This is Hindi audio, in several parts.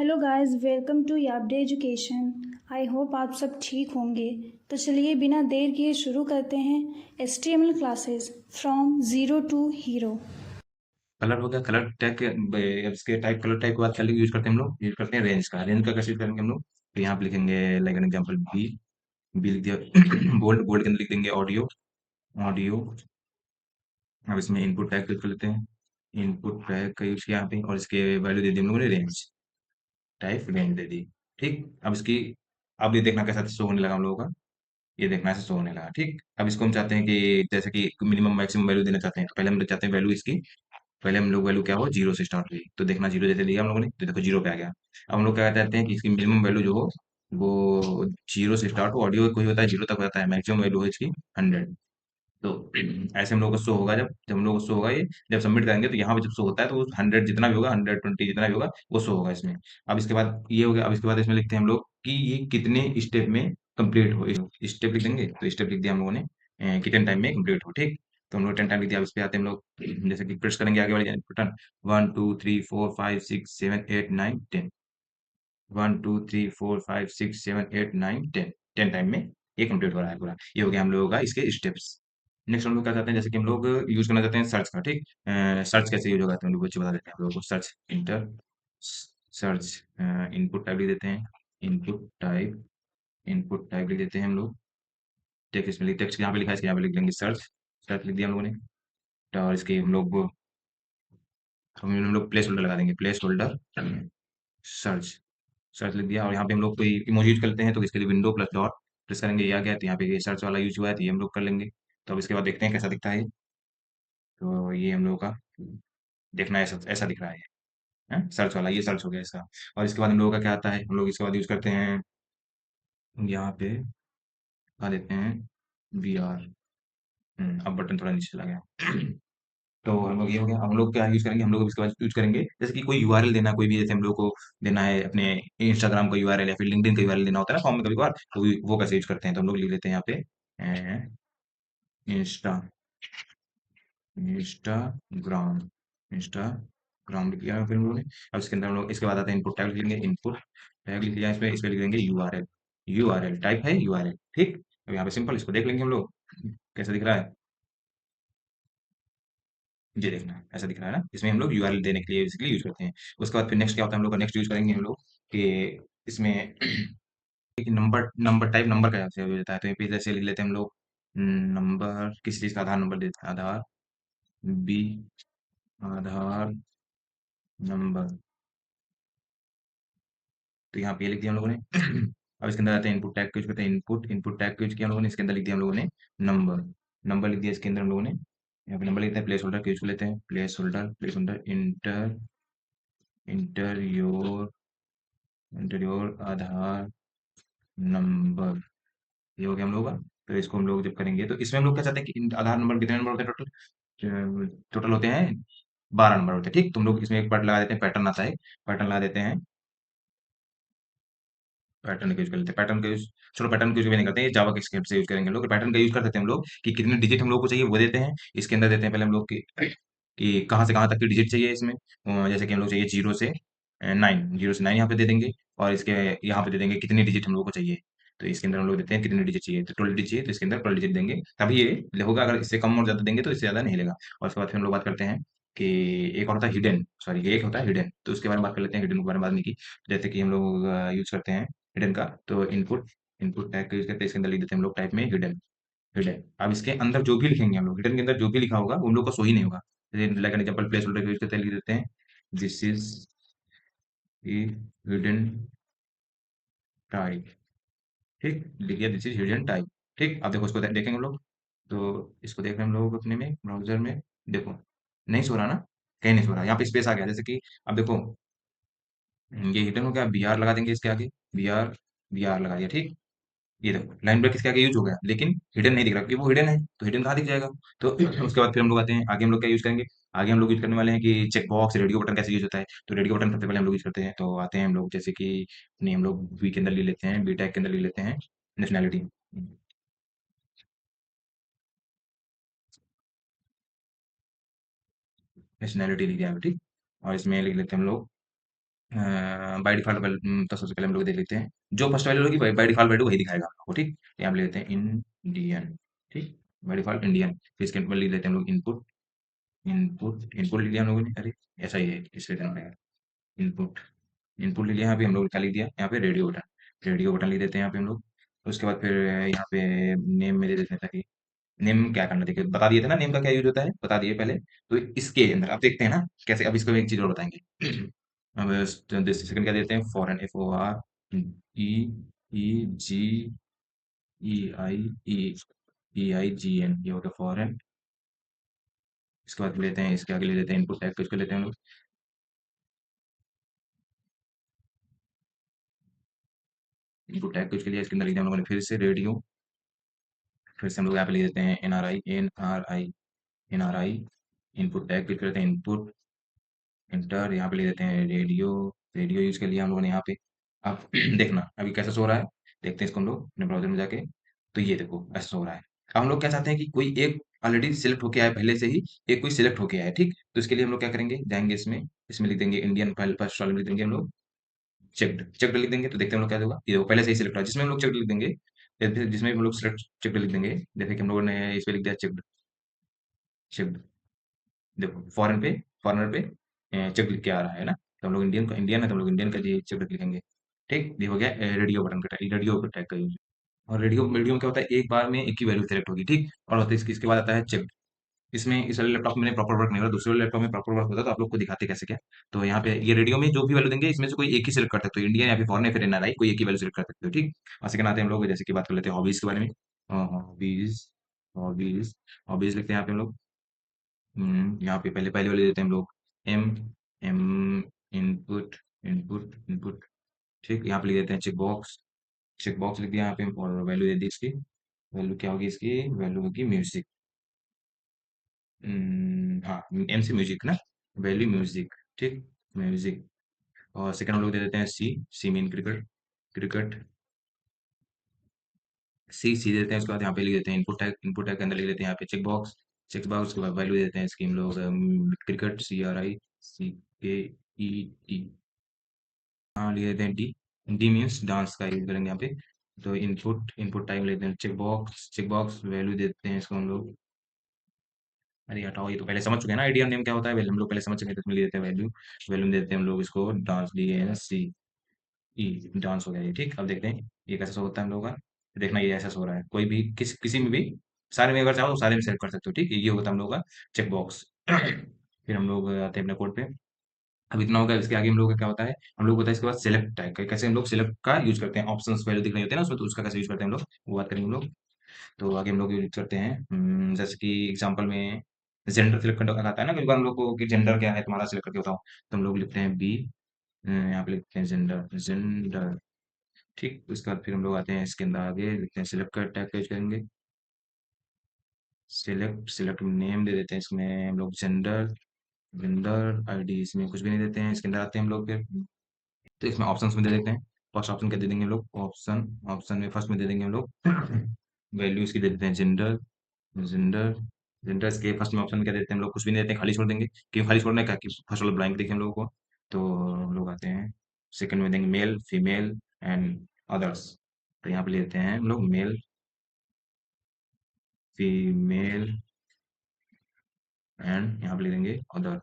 हेलो गाइस, वेलकम टू यापडे एजुकेशन। आई होप आप सब ठीक होंगे। तो चलिए बिना देर किए शुरू करते हैं HTML classes from zero to hero. Colour हो गया। कलर टैग के इसके टाइप, कलर टाइप के बाद क्या यूज करते हैं हम लोग? यूज करते हैं रेंज का। रेंज का कैसे यूज करेंगे हम लोग? तो यहाँ पे लिखेंगे like an example B. B लिख दिया। बोल्ड बोल्ड के अंदर लिख देंगे ऑडियो। ऑडियो। अब इसमें इनपुट टैग यूज कर लेते हैं। इनपुट टैग का यूज किया यहाँ पे, और इसके वैल्यू दे दी हम लोगों ने रेंज। टाइप रेंज दे दी। ठीक, अब इसकी, अब ये देखना कैसा शो होने लगा हम लोगों का। ये देखना ऐसे शो होने लगा। ठीक, अब इसको हम चाहते हैं कि जैसे कि मिनिमम मैक्सिमम वैल्यू देना चाहते हैं, तो पहले हम चाहते हैं वैल्यू इसकी, पहले हम लोग वैल्यू क्या हो, जीरो से स्टार्ट हुई। तो देखना जीरो जैसे लिया हम लोगों ने, तो देखो जीरो पे आ गया। अब हम लोग क्या चाहते हैं कि इसकी मिनिमम वैल्यू जो हो वो जीरो से स्टार्ट हो। ऑडियो कोई होता है जीरो तक हो जाता है, मैक्सिमम वैल्यू हो इसकी 100। तो ऐसे हम लोग को शो होगा, जब जब हम लोग को शो होगा ये, जब सबमिट करेंगे तो यहाँ पे जब शो होता है तो 100 जितना भी होगा, 120 जितना भी होगा, वो शो होगा इसमें। अब इसके बाद ये हो गया। अब इसके बाद इसमें लिखते हैं हम लोग कि ये कितने स्टेप में कंप्लीट हो। स्टेप लिख देंगे, तो स्टेप लिख दिया हम लोगों ने कितने टाइम में कंप्लीट हो। ठीक, तो हम लोग 10 टाइम लिख दिया। अब इस पे आते हैं हम लोग, जैसे कि प्रेस करेंगे आगे वाले बटन, 1 2 3 4 5 6 7 8 9 10। 1 2 3 4 5 6 7 8 9 10। 10 टाइम में ये कंप्लीट हो रहा है पूरा। ये हो गया हम लोगों का इसके स्टेप्स। नेक्स्ट हम लोग क्या चाहते हैं, जैसे कि हम लोग यूज करना चाहते हैं सर्च का। ठीक, सर्च कैसे यूज होगा तो हम लोग बच्चे बता देते हैं हम लोगों को। Search inter search, input type लिख देते हैं। इनपुट टाइप, इनपुट टाइप लिख देते हैं हम लोग। टेक्स्ट इसमें टेक्स्ट यहाँ पे लिखा है, इसके यहाँ पे लिख देंगे सर्च। सर्च लिख दिया हम लोगों ने। और इसके हम लोग प्लेस होल्डर लगा देंगे, प्लेस होल्डर सर्च। सर्च लिख दिया, और यहाँ पे हम लोग कोई इमोजी यूज करते हैं तो इसके लिए विंडो प्लस डॉट प्रेस करेंगे, ये आ गया। तो यहाँ पे ये सर्च वाला यूज हुआ है, तो ये हम लोग कर लेंगे। तो अब इसके बाद देखते हैं कैसा दिखता है। तो ये हम लोगों का देखना ऐसा ऐसा दिख रहा है सर्च वाला, ये सर्च हो गया इसका। और इसके बाद हम लोगों का क्या आता है, हम लोग इसके बाद यूज करते हैं, यहाँ पे आ देते हैं VR। अब बटन थोड़ा नीचे चला गया। तो हम लोग ये हो गया। हम लोग क्या यूज करेंगे, हम लोग इसके बाद यूज करेंगे जैसे कि कोई यूआरएल देना, कोई भी जैसे हम लोग को देना है अपने इंस्टाग्राम का यूआरएल या फिर लिंक्डइन का यूआरएल देना होता है ना फॉर्म में कभी कभार, तो वो कैसे यूज करते हैं। तो हम लोग लिख लेते हैं यहाँ पे इंस्टा इंस्टाग्राम इंस्टाग्राम लिख लिया फिर हम लोगों ने। अब इसके अंदर हम लोग इसके बाद आते हैं इनपुट टैग लिख लेंगे। इनपुट टैग लिख लिया, इसमें इसमें लिख देंगे यूआरएल। यूआरएल टाइप है यूआरएल। ठीक, अब यहाँ पे सिंपल इसको देख लेंगे हम लोग कैसा दिख रहा है। ये देखना है ऐसा दिख रहा है ना, इसमें हम लोग यूआरएल देने के लिए बेसिकली यूज करते हैं। उसके बाद फिर नेक्स्ट क्या होता है, हम लोग का नेक्स्ट यूज करेंगे हम लोग कि इसमें एक नंबर, नंबर टाइप नंबर का से हो जाता है। तो ये पे जैसे लिख लेते हैं हम लोग नंबर, किसी चीज का आधार नंबर देते हैं, आधार बी, आधार नंबर। तो यहाँ पे ये लिख दिया हम लोगों ने। अब इसके अंदर आते हैं इनपुट टैग का यूज करते हैं। इनपुट टैग का यूज किया हम लोगों ने, इसके अंदर लिख दिया हम लोगों ने नंबर। नंबर लिख दिया इसके अंदर हम लोगों ने। यहाँ पे नंबर लिखते हैं, प्लेस होल्डर का यूज कर लेते हैं। Place holder inter, inter your, inter your Aadhaar number. ये हो गया हम लोग का। तो इसको हम लोग जब करेंगे तो इसमें हम लोग क्या चाहते हैं कि आधार नंबर कितने नंबर होते हैं टोटल? टोटल होते हैं 12 नंबर होते हैं। ठीक, तुम लोग इसमें एक पार्ट लगा देते हैं, पैटर्न आता है, पैटर्न लगा देते हैं। पैटर्न का यूज कर लेते हैं, पैटर्न का यूज, चलो पैटर्न का यूज भी नहीं करते हैं, जावा के स्क्रिप्ट से यूज करेंगे हम लोग। पैटर्न का यूज कर सकते हैं हम लोग कि कितने डिजिट हम लोग को चाहिए वो देते हैं। इसके अंदर देते हैं पहले हम लोग कि कहाँ से कहाँ तक की डिजिट चाहिए इसमें। जैसे कि हम लोग चाहिए 0 से 9, 0 से 9 यहाँ पे दे देंगे। और इसके यहाँ पे दे देंगे कितनी डिजिट हम लोग को चाहिए। तो इसके अंदर हम लोग देते हैं कितनी डिजिट चाहिए, तो 12 डिजिट चाहिए तो इसके अंदर 12 डिजिट देंगे, तभी ये होगा। अगर इससे कम और ज्यादा देंगे तो इससे ज्यादा नहीं लेगा। और उसके बाद फिर हम लोग बात करते हैं कि एक और होता है हिडन, सॉरी एक होता है हिडन, तो उसके बारे में बात कर लेते हैं। हिडन के बारे में बात नहीं की। जैसे कि हम लोग यूज करते हैं हिडन का, तो इनपुट, इनपुट टैग का यूज करते हैं, इसके अंदर लिख देते हैं हम लोग टाइप में हिडन। हिडन, अब इसके अंदर जो भी लिखेंगे हम लोग, हिडन के अंदर जो भी लिखा होगा वो हम लोग को सो ही नहीं होगा। जैसे like an example place holder का यूज करते हैं, लिख देते हैं this is a hidden type. ठीक, लिख दिया दिस इज हिडन टाइप। ठीक, अब देखो इसको देखेंगे हम लोग, तो इसको देख रहे हैं हम लोग अपने में ब्राउजर में। देखो नहीं सो रहा ना, कहीं नहीं सो रहा, यहाँ पे स्पेस आ गया। जैसे कि अब देखो ये हिडन हो गया, BR लगा देंगे इसके आगे, BR, BR लगा दिया। ठीक, ये देखो लाइन ब्रेक इसके आगे यूज हो गया, लेकिन हिडन नहीं दिख रहा क्योंकि वो हिडन है, तो हिडन कहाँ दिख जाएगा। तो उसके बाद फिर हम लोग आते हैं आगे, हम लोग क्या यूज करेंगे। आगे हम लोग यूज करने वाले हैं कि चेक बॉक्स, रेडियो बटन कैसे यूज होता है। तो रेडियो बटन सबसे पहले हम लोग यूज करते हैं। तो आते हैं हम लोग जैसे कि नहीं, हम लोग बी के अंदर ले लेते हैं, बी टैग के अंदर ले लेते हैं नेशनैलिटी। नेशनैलिटी लिख दिया हमने, ठीक। और इसमें लिख लेते हैं हम लोग बाय डिफ़ॉल्ट तो सबसे पहले हम लोग देख लेते हैं, जो फर्स्ट वैल्यू होगी बाय डिफ़ॉल्ट वैल्यू वही दिखाएगा हम लोग को, ठीक? यहाँ पे ले लेते हैं इंडियन, ठीक? बाय डिफ़ॉल्ट इंडियन, फिर इसके अंदर लिख लेते हैं हम लोग इनपुट, इनपुट लिख लिया हम लोगों ने, अरे! ऐसा ही है, इसलिए करना पड़ेगा। इनपुट, इनपुट लिख लिया यहाँ पे हम लोग, क्या लिख दिया? यहाँ पे रेडियो बटन लिख देते हैं यहाँ पे हम लोग। उसके बाद फिर यहाँ पे नेम में दे देते हैं, ताकि नेम क्या करना, देखिए बता दिए थे ना नेम का क्या यूज़ होता है, बता दिए पहले। तो इसके अंदर अब देखते हैं ना कैसे, अब इसको एक चीज़ और बताएँगे। अब सेकंड क्या देते हैं? फॉरेन, FOREIGN, ये हो गया फॉरेन। इसके बाद लेते हैं, इसके आगे ले लेते हैं इनपुट टैग, किसको लेते हैं हम लोग? इनपुट टैग कुछ के लिए इसके अंदर लिख दिया हम लोगों ने, फिर से रेडियो, फिर से हम लोग यहाँ पे लिख देते हैं एनआरआई, इनपुट टैग क्लिक करते हैं, इनपुट इंटर, यहाँ पे लिख देते हैं रेडियो, रेडियो यूज कर लिया हम लोगों ने यहाँ पे। अब देखना अभी कैसा सो रहा है, देखते हैं इसको हम लोग अपने ब्राउजर में जाके। तो ये देखो ऐसा सो रहा है। अब हम लोग क्या चाहते हैं कि कोई एक ऑलरेडी सिलेक्ट होके आया है पहले से ही, एक कोई सिलेक्ट होके आया है, ठीक? तो इसके लिए हम लोग क्या करेंगे, जाएंगे इसमें, इसमें लिख देंगे इंडियन, पहले फर्स्ट वाले में लिख देंगे हम लोग चेक्ड, लिख देंगे, तो देखते हैं हम लोग क्या होगा। ये देखो पहले से ही सिलेक्ट हुआ है, जिसमें हम लोग चेक्ड लिख देंगे, या फिर जिसमें भी हम लोग सिलेक्ट चेक्ड लिख देंगे। जैसे कि हम लोगों ने इस पे लिख दिया चेक्ड, चेक्ड, देखो फॉरेनर पे चेक लिख के आ रहा है ना, तो हम लोग इंडियन है, तो हम लोग इंडियन का जी चेक लिखेंगे, ठीक? ये हो गया रेडियो बटन का टैग, रेडियो टैग का यूज। और रेडियो में क्या होता है, एक बार में एक ही वैल्यू सेलेक्ट होगी, ठीक? और होता है इसके बाद आता है चेक। इसमें इस वाले लैपटॉप में प्रॉपर वर्क नहीं हो रहा, दूसरे वाले लैपटॉप में प्रॉपर वर्क होता है, तो आप लोग को दिखाते कैसे क्या। तो यहाँ पे ये रेडियो में जो भी वैल्यू देंगे, इसमें से कोई एक ही सिलेक्ट कर सकते हो, इंडियन या फिर फॉरेन या फिर एनआरआई, कोई एक ही वैल्यू सिलेक्ट कर सकते हो, ठीक? और सेकंड आते हैं हम लोग, जैसे कि बात कर लेते हैं हॉबीज के बारे में। हॉबीज, हॉबीज, हॉबीज लिखते हैं यहाँ पे हम लोग। यहाँ पे पहले पहले वाले देते हैं हम लोग एम, एम इनपुट, इनपुट, ठीक? यहाँ पे लिख देते हैं चेक बॉक्स लिख दिया यहाँ पे, और वैल्यू दे दी इसकी। वैल्यू क्या होगी इसकी? वैल्यू होगी म्यूजिक। हाँ, एम से म्यूजिक ना, वैल्यू म्यूजिक, ठीक? म्यूजिक। और सेकंड हम लोग दे देते हैं सी मीन क्रिकेट, क्रिकेट, सी दे देते हैं। उसके बाद यहाँ पे लिख देते हैं इनपुट टैग के अंदर लिख देते हैं यहाँ पे चेक बॉक्स के बाद वैल्यू देते हैं इसकी हम लोग क्रिकेट, CRICKET, हाँ लिख देते हैं डी, डी मीन्स डांस का यूज करेंगे यहाँ पे। तो इनपुट टाइप लेते हैं चेक बॉक्स वैल्यू देते हैं इसको हम लोग, अरे हटाओ, ये तो पहले समझ चुके हैं ना आइडिया नेम क्या होता है, हम लोग पहले समझ चुके हैं, तो इसमें ले देते हैं वैल्यू, वैल्यू देते हैं हम लोग इसको डांस, DANCE, डांस हो गया ये, ठीक? अब देखते हैं ये कैसे शो होता है हम लोगों का। देखना ये ऐसा शो रहा है, कोई भी किसी में भी, सारे में अगर चाहो तो सारे में सेलेक्ट कर सकते हो, ठीक? ये होता है हम लोगों का चेक बॉक्स। फिर हम लोग आते हैं अपने कोड पे। अब इतना होगा, इसके आगे हम लोगों का क्या होता है, हम लोग होता है इसके बाद सिलेक्ट टैग, कैसे हम लोग सिलेक्ट का यूज करते हैं, ऑप्शंस वैल्यू दिख रही होती है ना उसमें, तो उसका कैसे यूज करते हैं हम लोग, वो बात करेंगे हम लोग। तो आगे हम लोग यूज करते हैं, जैसे कि एग्जांपल में जेंडर सिलेक्ट करने का आता है ना, कई बार हम लोग को कि जेंडर क्या है तुम्हारा, सिलेक्ट करके बताओ। तो हम लोग लिखते हैं बी, यहाँ पे लिखते हैं जेंडर, ठीक? उसके बाद फिर हम लोग आते हैं इसके अंदर, आगे लिखते हैं सिलेक्ट कर टैग का यूज करेंगे, सिलेक्ट नेम दे देते हैं इसमें हम लोग जेंडर आईडी, इसमें कुछ भी नहीं देते हैं। इसके अंदर आते हैं हम लोग फिर, तो इसमें ऑप्शंस में दे देते हैं। फर्स्ट ऑप्शन क्या दे देंगे हम लोग, ऑप्शन, ऑप्शन में फर्स्ट में दे देंगे हम लोग वैल्यू इसकी दे देते हैं जेंडर, जेंडर इसके फर्स्ट में ऑप्शन में क्या देते हैं हम लोग, कुछ भी नहीं देते हैं, खाली छोड़ देंगे। क्यों खाली छोड़ना है, क्या कि फर्स्ट वाला ब्लैंक देखिए हम लोगों को। तो हम लोग आते हैं सेकंड में देंगे मेल, फीमेल एंड अदर्स। तो यहाँ पे लेते हैं हम लोग मेल, फीमेल एंड यहाँ पे ले देंगे अदर,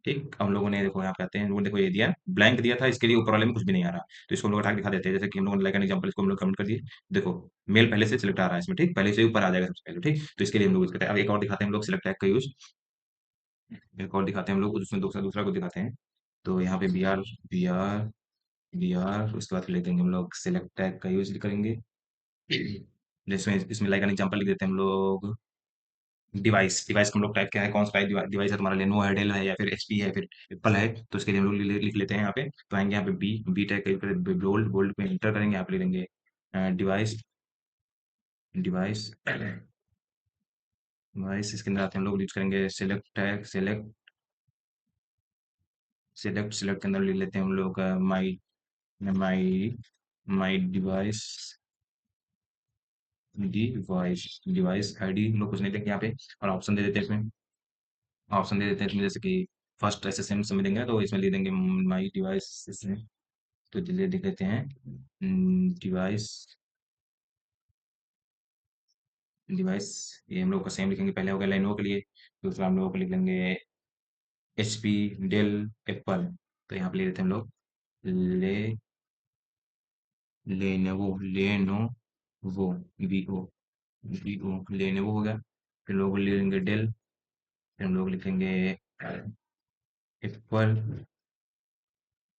ठीक? हम लोगों ने देखो यहाँ पे आते हैं, हम लोगों ने देखो ये दिया ब्लैंक दिया था, इसके लिए ऊपर वाले में कुछ भी नहीं आ रहा, तो इसको हम लोग उठा के दिखा देते हैं। जैसे कि हम लोग लाइक एन एग्जांपल, इसको हम लोग कमेंट कर दिए, देखो मेल पहले से सिलेक्ट आ रहा है इसमें, ठीक? पहले से ऊपर आ जाएगा सबसे पहले, ठीक? तो इसके लिए हम लोग यूज करते हैं। अब एक और दिखाते हैं हम लोग सिलेक्ट टैग का यूज, एक और दिखाते हैं हम लोग, उसमें दूसरा दूसरा को दिखाते हैं। तो यहाँ पे बी आर, उसके बाद फिर ले देंगे हम लोग सिलेक्ट टैग का यूज करेंगे, जिसमें इसमें लाइक एन एग्जांपल लिख देते हैं हम लोग डिवाइस का हम लोग टाइप क्या है, कौन सा टाइप डिवाइस है तुम्हारा, लेनोवो है, डेल है, या फिर एचपी है, फिर एप्पल है। तो इसके लिए हम लोग लिख लेते हैं यहाँ पे। तो आएंगे यहाँ पे बी टाइप का बोल्ड पे इंटर करेंगे, यहाँ पे लिख देंगे डिवाइस, डिवाइस डिवाइस। इसके अंदर आते हैं हम लोग यूज करेंगे सिलेक्ट टैग, सिलेक्ट के अंदर लिख लेते हैं हम लोग माई, माई माई डिवाइस आईडी, हम लोग कुछ नहीं देंगे यहाँ पे। और ऑप्शन दे देते हैं इसमें, ऑप्शन दे देते हैं इसमें, जैसे कि फर्स्ट एसएसएम में देंगे तो इसमें लिख देंगे माई डिवाइस, इसमें तो चलिए लिख लेते हैं डिवाइस डिवाइस। ये हम लोग का सेम लिखेंगे, पहले हो गया लेनोवो के लिए, दूसरा हम लोग को लिख लेंगे एचपी, डेल, एप्पल। तो यहाँ पे ले लेते हैं हम लोग ले लेनोवो लेनोवो वीओ वीओ लेनोवो हो गया। फिर लोग ले लेंगे डेल, फिर हम लोग लिखेंगे एप्पल,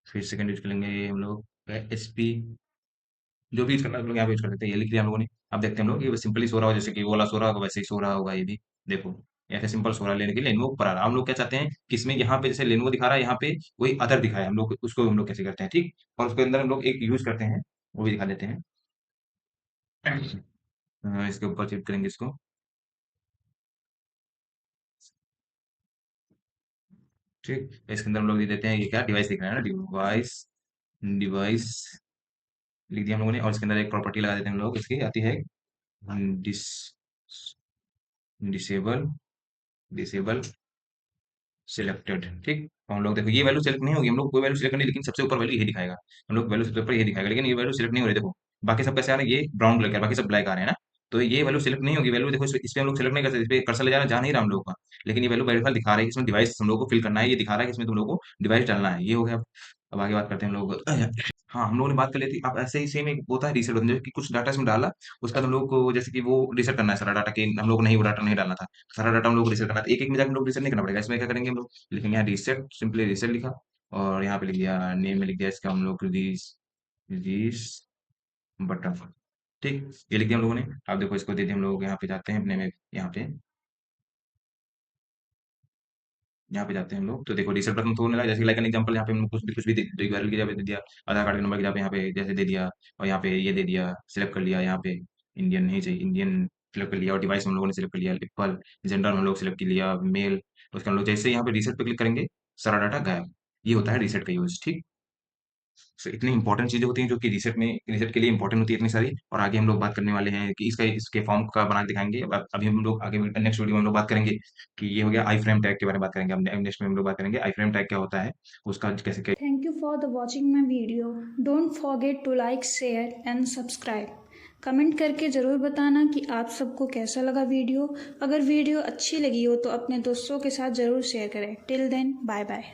फिर सेकंड यूज कर लेंगे हम लोग एचपी। जो भी यूज करना है हम लोग यहाँ पे यूज कर लेते हैं, ये लिख लिया हम लोगों ने। अब देखते हैं हम लोग ये सिंपली सो रहा हो, जैसे कि वो वाला सो रहा होगा वैसे ही सो रहा होगा ये भी। देखो ऐसे सिंपल सो रहा लेने के लिए लेनोवो पर आ रहा। हम लोग क्या चाहते हैं कि इसमें यहाँ पे जैसे लेनोवो दिखा रहा है, यहाँ पे कोई अदर दिखाया, हम लोग उसको हम लोग कैसे करते हैं, ठीक। और उसके अंदर हम लोग एक यूज करते हैं, वो भी दिखा देते हैं। इसके ऊपर क्लिक करेंगे इसको, ठीक। इसके अंदर हम लोग दे देते हैं, ये क्या डिवाइस दिख रहा है ना, डिवाइस डिवाइस लिख दिया हम लोगों ने। और इसके अंदर एक प्रॉपर्टी लगा देते हैं हम लोग, इसकी आती है डिस डिसेबल डिसेबल सिलेक्टेड, ठीक। तो हम लोग देखो ये वैल्यू सेलेक्ट नहीं होगी, हम लोग कोई वैल्यू सेलेक्ट नहीं, लेकिन सबसे ऊपर वैल्यू ये दिखाएगा। हम लोग वैल्यू सबसे ऊपर ये दिखाएगा, लेकिन ये वैल्यू सेलेक्ट नहीं हो रही। देखो बाकी सब कैसे आ रहे हैं, ये ब्राउन कलर का, बाकी सब ब्लैक आ रहे हैं ना। तो ये वैल्यू सेलेक्ट नहीं होगी, वैल्यू देखो इस पे हम लोग सेलेक्ट नहीं कर सकते, इस पे कर्सर ले जाना जा नहीं रहा हम लोग का। लेकिन ये वैल्यू बाय डिफॉल्ट दिखा रहा है कि इसमें डिवाइस हम लोग को फिल करना है, ये दिखा रहा है कि इसमें तुम लोग को डिवाइस डालना है। ये हो गया। अब आगे बात करते हैं हम लोग। हाँ, हम लोगों ने बात कर ली थी। अब ऐसे ही सेम एक होता है रीसेट, जैसे कि कुछ डाटा इसमें डाला, उसका हम लोग को जैसे कि वो रीसेट करना है सारा डाटा, कि हम लोग को नहीं वो डाटा नहीं डालना था, सारा डाटा हम लोग को रीसेट करना था। एक एक में जाकर हम लोग रीसेट नहीं करना पड़ेगा। इसमें क्या करेंगे हम लोग, लिखेंगे यहाँ रीसेट, सिंपली रीसेट लिखा, और यहाँ पे लिख दिया नेम में लिख दिया इसका हम लोग रीस बटन, ठीक। ये लिख दिया हम लोगों ने। अब देखो इसको दे दिए हम लोग, यहाँ पे जाते हैं अपने में, यहाँ पे जाते हैं हम लोग, तो देखो रीसेट बटन तो होने लगा। जैसे लाइक एन एग्जांपल, यहाँ पे हम कुछ भी यूआरएल की जगह दे दिया, आधार कार्ड के नंबर की जगह पे यहाँ पे जैसे दे दिया, और यहाँ पे ये दे दिया, सिलेक्ट कर लिया। यहाँ पे इंडियन नहीं चाहिए, इंडियन सिलेक्ट कर लिया, और डिवाइस हम लोगों ने सिलेक्ट कर लिया एप्पल, जेंडर हम लोग सिलेक्ट कर लिया मेल। उसके हम लोग जैसे यहाँ पे रीसेट पे क्लिक करेंगे, सारा डाटा गायब। ये होता है रीसेट का यूज, ठीक। So, इतनी इंपॉर्टेंट चीजें होती हैं जो कि रीसेट के लिए इंपॉर्टेंट होती है इतनी सारी। और आगे हम लोग बात करने वाले हैं कि इसके फॉर्म का बना के दिखाएंगे। अभी हम लोग आगे नेक्स्ट वीडियो में हम लोग बात करेंगे कि ये हो गया आई फ्रेम टैग के बारे में बात करेंगे। अब नेक्स्ट में हम लोग बात करेंगे आई फ्रेम टैग क्या होता है, उसका कैसे। Thank you for the watching my video. Don't forget to like, share and subscribe. Comment करके ज़रूर बताना कि आप सबको कैसा लगा वीडियो। अगर वीडियो अच्छी लगी हो तो अपने दोस्तों के साथ ज़रूर शेयर करें। Till then bye bye.